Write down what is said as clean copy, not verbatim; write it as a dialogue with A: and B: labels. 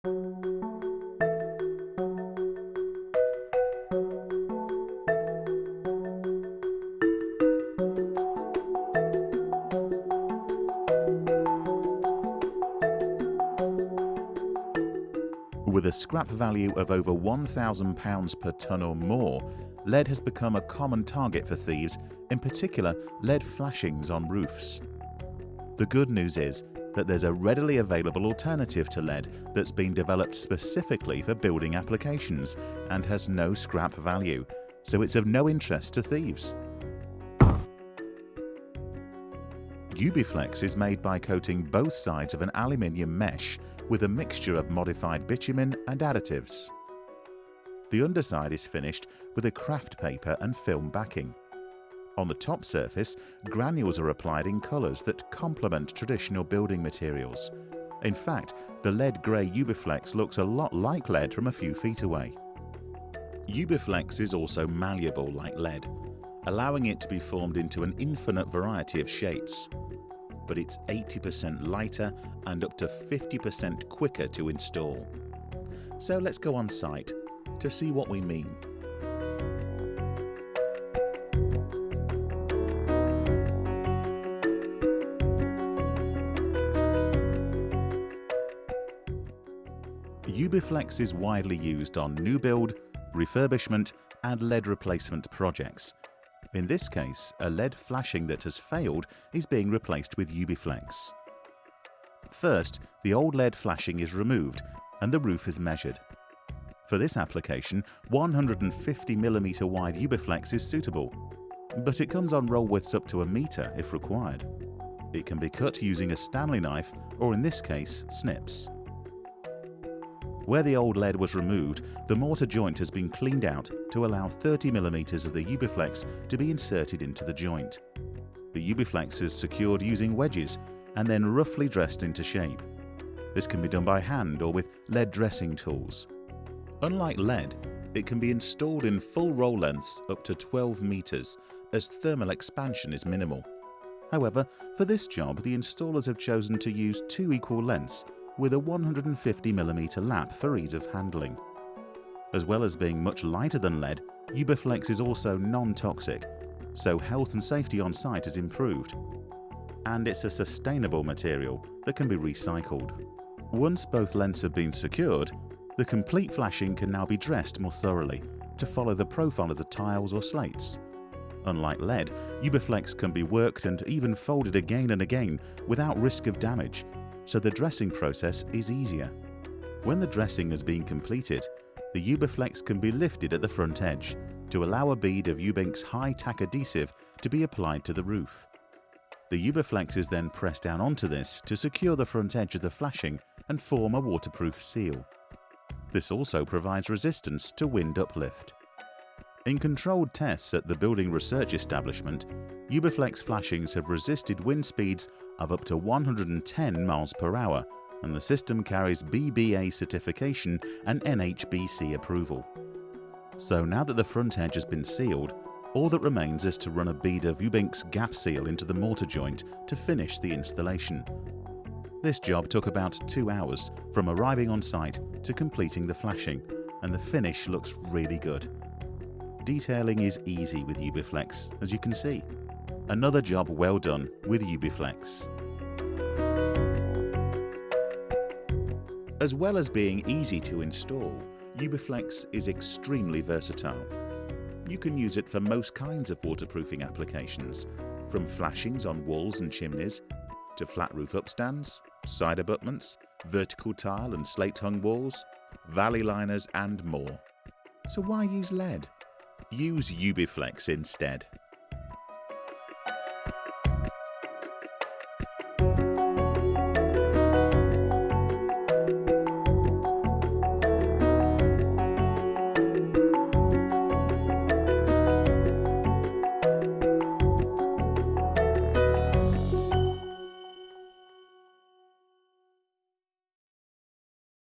A: With a scrap value of over £1,000 per tonne or more, lead has become a common target for thieves, in particular lead flashings on roofs. The good news is that there's a readily available alternative to lead that's been developed specifically for building applications and has no scrap value, so it's of no interest to thieves. Ubiflex is made by coating both sides of an aluminium mesh with a mixture of modified bitumen and additives. The underside is finished with a craft paper and film backing. On the top surface, granules are applied in colours that complement traditional building materials. In fact, the lead grey Ubiflex looks a lot like lead from a few feet away. Ubiflex is also malleable like lead, allowing it to be formed into an infinite variety of shapes. But it's 80% lighter and up to 50% quicker to install. So let's go on site to see what we mean. Ubiflex is widely used on new build, refurbishment and lead replacement projects. In this case, a lead flashing that has failed is being replaced with Ubiflex. First, the old lead flashing is removed and the roof is measured. For this application, 150mm wide Ubiflex is suitable, but it comes on roll widths up to 1 metre if required. It can be cut using a Stanley knife or, in this case, snips. Where the old lead was removed, the mortar joint has been cleaned out to allow 30mm of the Ubiflex to be inserted into the joint. The Ubiflex is secured using wedges and then roughly dressed into shape. This can be done by hand or with lead dressing tools. Unlike lead, it can be installed in full roll lengths up to 12 meters, as thermal expansion is minimal. However, for this job, the installers have chosen to use 2 equal lengths with a 150mm lap for ease of handling. As well as being much lighter than lead, Ubiflex is also non-toxic, so health and safety on site is improved. And it's a sustainable material that can be recycled. Once both lengths have been secured, the complete flashing can now be dressed more thoroughly to follow the profile of the tiles or slates. Unlike lead, Ubiflex can be worked and even folded again and again without risk of damage, so the dressing process is easier. When the dressing has been completed, the Ubiflex can be lifted at the front edge to allow a bead of Ubink's high-tack adhesive to be applied to the roof. The Ubiflex is then pressed down onto this to secure the front edge of the flashing and form a waterproof seal. This also provides resistance to wind uplift. In controlled tests at the Building Research Establishment, Ubiflex flashings have resisted wind speeds of up to 110 miles per hour, and the system carries BBA certification and NHBC approval. So now that the front edge has been sealed, all that remains is to run a bead of Ubink's gap seal into the mortar joint to finish the installation. This job took about 2 hours from arriving on site to completing the flashing, and the finish looks really good. Detailing is easy with Ubiflex, as you can see. Another job well done with Ubiflex. As well as being easy to install, Ubiflex is extremely versatile. You can use it for most kinds of waterproofing applications, from flashings on walls and chimneys, to flat roof upstands, side abutments, vertical tile and slate-hung walls, valley liners and more. So why use lead? Use Ubiflex instead.